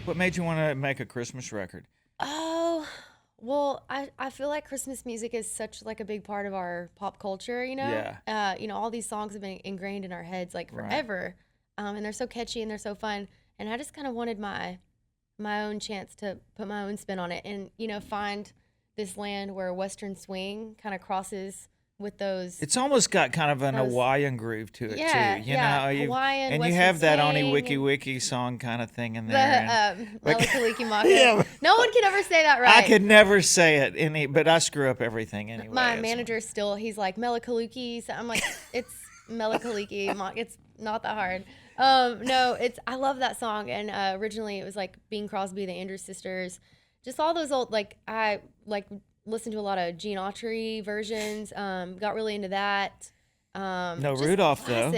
What made you want to make a Christmas record? Oh, well, I feel like Christmas music is such like a big part of our pop culture, you know? Yeah, All these songs have been ingrained in our heads like right. forever. And they're so catchy and they're so fun. And I just kind of wanted my own chance to put my own spin on it and, find this land where Western swing kind of crosses with It's almost got kind of an those Hawaiian groove to it too. yeah, You yeah, know, Hawaiian, and you Western have that Oni swing Wiki and Wiki song kind of thing in the there, and like, Melikaliki Maka. yeah, No one can ever say that I right. could never say it but I screw up everything My anyway. manager still, he's like Melakaluki. So I'm like, it's Melakaliki. It's not that hard. No, I love that song. And originally it was like Bing Crosby, the Andrews Sisters, just all those old, like, I like listened to a lot of Gene Autry versions, got really into that. No Just Rudolph though.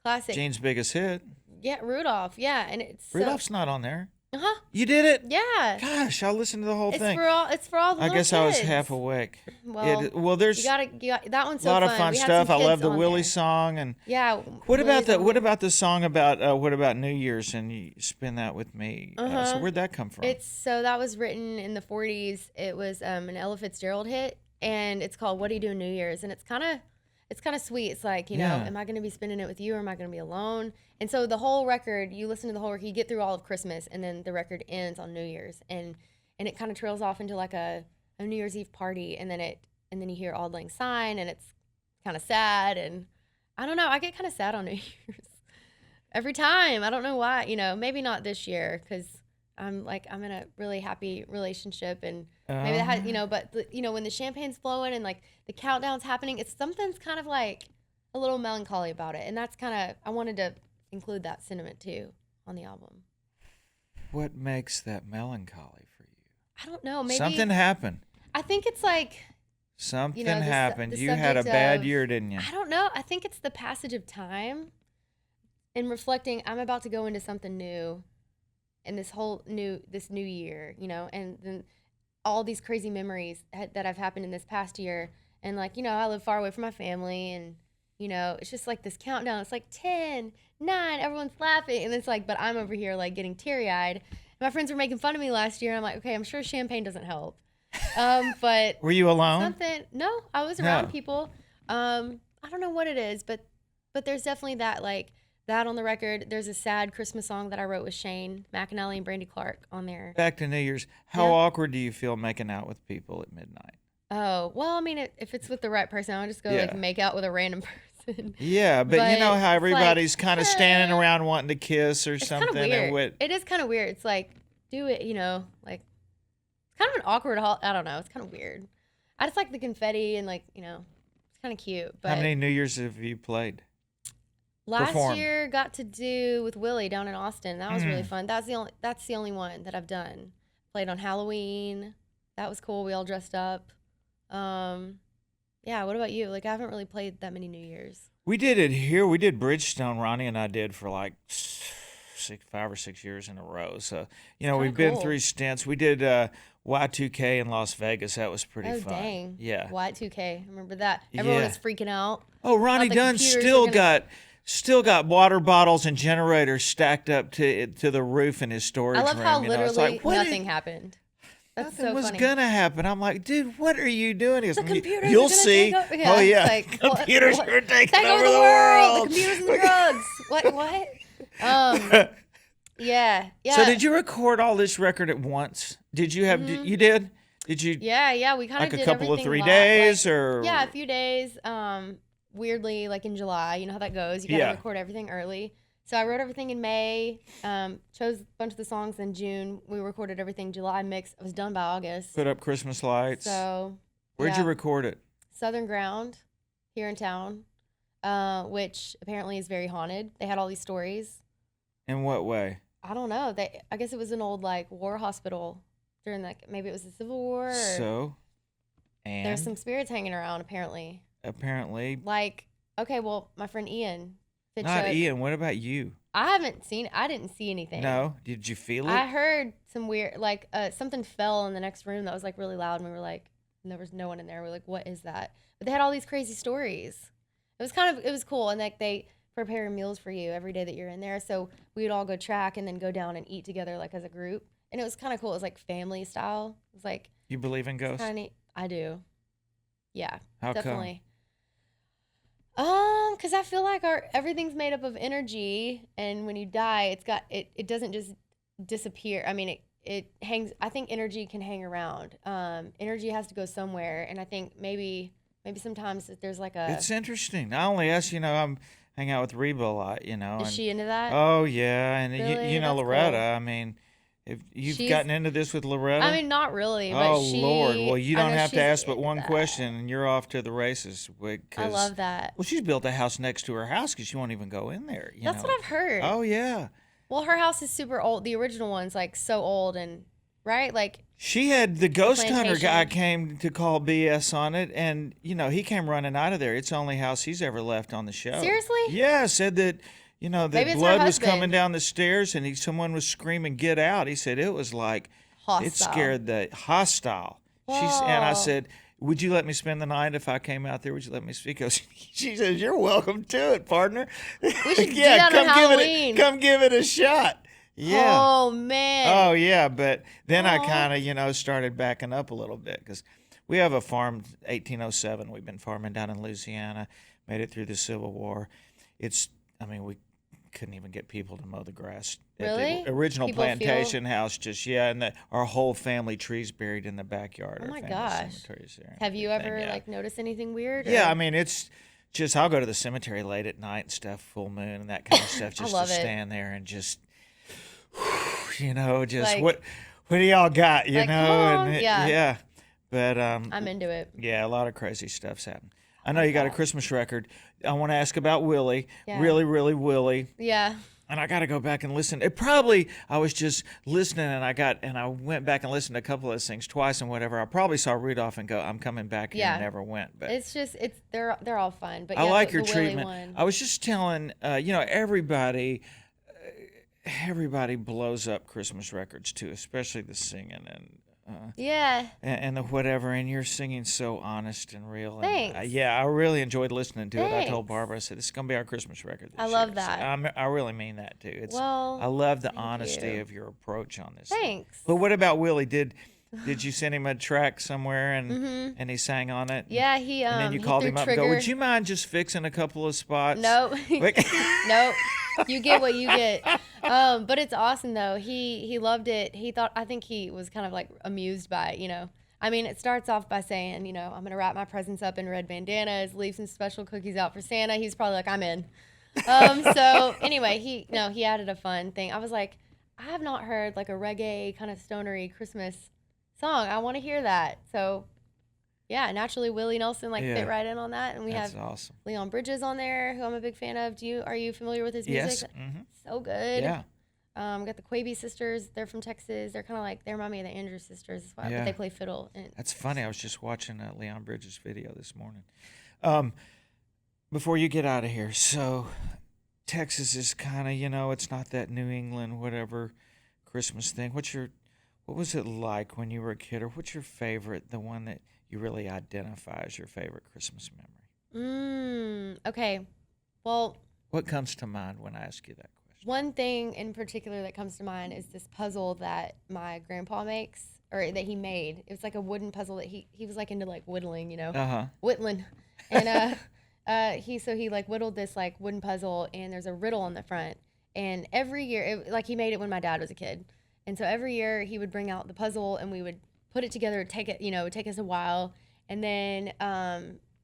classic. Gene's biggest hit. Yeah, Rudolph. Yeah. And it's Rudolph's not on there. uh-huh. You did it? Yeah. Gosh, I'll listen to the whole thing. It's for all the I little guess I was kids. half awake. Well, There's you got that one's a so lot fun. of fun We had stuff. some I love kids the on Willie there. song, and Yeah. what about Willie's on there. the song about what about New Year's, and you spin that with me? So where'd that come from? That was written in the 40s. It was an Ella Fitzgerald hit, and it's called "What Do You Do on New Year's?" And it's kind of sweet. It's like, Yeah. am I going to be spending it with you, or am I going to be alone? And so the whole record, you listen to the whole record, you get through all of Christmas, and then the record ends on New Year's, and it kind of trails off into like a New Year's Eve party, and then you hear Auld Lang Syne, and it's kind of sad, and I don't know, I get kind of sad on New Year's every time. I don't know why, maybe not this year because I'm in a really happy relationship, and maybe that has, but when the champagne's flowing and like the countdown's happening, it's something's kind of like a little melancholy about it, and that's kind of, I wanted to include that sentiment too on the album. What makes that melancholy for you? I don't know, maybe Something happened. I think it's like, Something the happened. the You had a subject bad of, year, didn't you? I don't know. I think it's the passage of time and reflecting. I'm about to go into something new, in this new year, and then all these crazy memories that have happened in this past year, and like I live far away from my family, and it's just like this countdown. It's like 10, 9, everyone's laughing, and it's like, but I'm over here like getting teary eyed. My friends were making fun of me last year, and I'm like, okay, I'm sure champagne doesn't help. But Were you alone? something. No, I was around people. I don't know what it is, but there's definitely that, like that on the record. There's a sad Christmas song that I wrote with Shane McAnally and Brandy Clark on there. Back to New Year's. How Yeah. awkward do you feel making out with people at midnight? Oh, well, I mean, if it's with the right person, I'll just go Yeah. like make out with a random person. Yeah, but you know But how it's like, everybody's kind of standing around wanting to kiss or It's kind of something. And weird. It is kind of weird. It's like, do it, like it's kind of an awkward. I don't know. It's kind of weird. I just like the confetti and like it's kind of cute. how But many New Year's have you played? last performed? year got to do with Willie down in Austin. That was really Mm. fun. That's the only one that I've done. Played on Halloween. That was cool. We all dressed up. Yeah. What about you? Like I haven't really played that many New Year's. We did it here. We did Bridgestone. Ronnie and I did for like 5 or 6 years in a row. So we've been cool. through stints. We did Y2K in Las Vegas. That was pretty Oh fun. dang. Yeah. Y2K. I remember that. Everyone Yeah. was freaking out. Oh, Ronnie the Dunn computers still were gonna- got water bottles and generators stacked up to the roof in his storage I love room. how It's literally like, what nothing happened. That's Nothing so was funny. gonna happen. I'm like, dude, what are you doing? He goes, The computers You'll are gonna see. take over. Oh yeah, it's like, computers what? are taking Take over over the the world. world. The computers and the drugs. What? Yeah. So did you record all this record at once? Did you have? You did? Did you? Yeah. We kind of Like a did couple of everything 3 live, days, like, or yeah, a few days. Weirdly, like in July, you know how that goes. You gotta Yeah. record everything early. So I wrote everything in May. Chose a bunch of the songs in June. We recorded everything July mix. It was done by August. put up Christmas lights? So Where'd yeah. you record it? Southern Ground here in town, which apparently is very haunted. They had all these stories. In what way? I don't know. I guess it was an old like war hospital during maybe it was the Civil War. Or So, and there's some spirits hanging around apparently. apparently Like, okay, well, my friend Ian. not Ian. What about you? I didn't see anything. No, did you feel it? I heard some weird, like something fell in the next room that was like really loud, and we were like, and there was no one in there. We're like, what is that? But they had all these crazy stories. It was cool, and like preparing meals for you every day that you're in there. So we would all go track and then go down and eat together like as a group. And it was kind of cool. It was like family style. It was like You believe in ghosts? I do. Yeah, How definitely. Because I feel like everything's made up of energy, and when you die, it doesn't just disappear. I mean, it hangs. I think energy can hang around. Energy has to go somewhere, and I think maybe sometimes there's like a. It's interesting. Not only us, I'm hang out with Reba a lot, Is she into that? Oh yeah, and Really? you know That's Loretta. cool. I mean, if you've gotten into this with Loretta. I mean, not really, but oh Lord, well you I don't know have to she's ask but into one that. question, and you're off to the races. I love that. Well, she's built a house next to her house because she won't even go in there. That's what I've heard. Oh yeah. Well, her house is super old. The original one's like so old, and right, like. She had the ghost hunter guy plantation. came to call BS on it, and he came running out of there. It's the only house he's ever left on the show. Seriously? Yeah, said that that Maybe it's her blood was husband. coming down the stairs, and someone was screaming, "Get out!" He said it was like Hostile. it scared the hostile. And I Whoa. said, "Would you let me spend the night if I came out there? Would you let me speak?" She says, "You're welcome to it, partner." We should do that on Halloween. Come give it a shot. Yeah. Oh man. Oh yeah, but then I Aw. kind of started backing up a little bit because we have a farm 1807. We've been farming down in Louisiana, made it through the Civil War. We couldn't even get people to mow the grass at Really? the original People plantation house. And our whole family trees buried in the backyard. Oh our my family gosh. cemeteries there and Have you everything, ever yeah. like noticed anything weird? Yeah, or- I mean it's just I'll go to the cemetery late at night and stuff, full moon and that kind of stuff, just to love it. stand there and just just Like- what do y'all got, Like, come on. Yeah. yeah. But I'm into it. yeah, a lot of crazy stuff's happened. I know you got a Christmas record. I want to ask about Willie. Yeah. Really, really Willie. Yeah. And I got to go back and listen. I was just listening and I went back and listened to a couple of those things twice and whatever. I probably saw Rudolph and go, I'm coming back here, Yeah. and never went. But They're all fun. But I yeah, like the your Willy treatment. one. I was just telling, everybody blows up Christmas records too, especially the singing Yeah. and the whatever. And you're singing so honest and real. And, Thanks. yeah, I really enjoyed listening to it. I told Thanks. Barbara, I said, this is gonna be our Christmas record. This I love year. that. So I really mean that too. Well, I love the thank honesty you. of your approach on this. Thanks. But what about Willie? Did you send him a track somewhere and he sang on it? Yeah, he And then you he called threw him up trigger. and go, would you mind just fixing a couple of spots? No. Like- Nope. You get what you get. But it's awesome though. He loved it. I think he was kind of like amused by it, I mean, it starts off by saying, I'm going to wrap my presents up in red bandanas, leave some special cookies out for Santa. He's probably like, I'm in. So anyway, he added a fun thing. I was like, I have not heard like a reggae kind of stonery Christmas song. I want to hear that. So yeah, naturally Willie Nelson Yeah. fit right in on that. And we That's have awesome. Leon Bridges on there, who I'm a big fan of. Are you familiar with his music? Yes. Mm-hmm. So good. Yeah. Got the Quaby sisters. They're from Texas. They're kind of like, they remind me of the Andrews sisters as well, Yeah. but they play fiddle. And That's funny. I was just watching Leon Bridges' video this morning. Before you get out of here, so Texas is kind of, it's not that New England whatever Christmas thing. What was it like when you were a kid, or what's your favorite, the one that you really identify as your favorite Christmas memory? Okay. Well, What comes to mind when I ask you that question? one thing in particular that comes to mind is this puzzle that my grandpa makes, or that he made. It was like a wooden puzzle that he was like into like whittling, Uh-huh. whittling. And he like whittled this like wooden puzzle, and there's a riddle on the front. And every year, he made it when my dad was a kid. And so every year he would bring out the puzzle and we would put it together. It would take us a while. And then,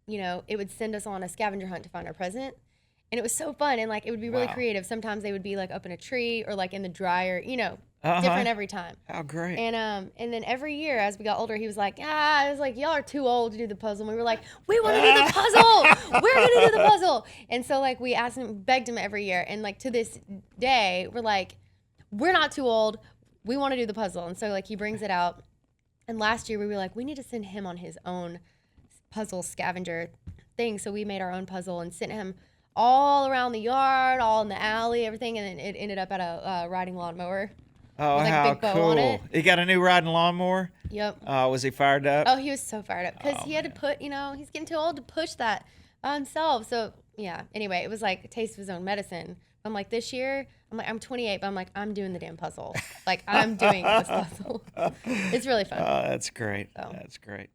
it would send us on a scavenger hunt to find our present. And it was so fun. And like, it would be really Wow. creative. Sometimes they would be like up in a tree or like in the dryer, Uh-huh. different every time. How great. And then every year as we got older, he was like, I was like, y'all are too old to do the puzzle. And we were like, we want to do the puzzle. We're going to do the puzzle. And so like we asked him, begged him every year. And like to this day, we're like, we're not too old. We want to do the puzzle. And so like he brings it out. And last year we were like, we need to send him on his own puzzle scavenger thing. So we made our own puzzle and sent him all around the yard, all in the alley, everything. And then it ended up at a riding lawnmower. Oh, with, like, a how big bow on cool. it. He got a new riding lawnmower? Yep. Was he fired up? Oh, he was so fired up because Oh, he had to man. put, he's getting too old to push that by himself. So Yeah. Anyway, it was like a taste of his own medicine. I'm like, this year, I'm 28, but I'm like, I'm doing the damn puzzle. Like, I'm doing this puzzle. It's really fun. Oh, that's great. So. That's great.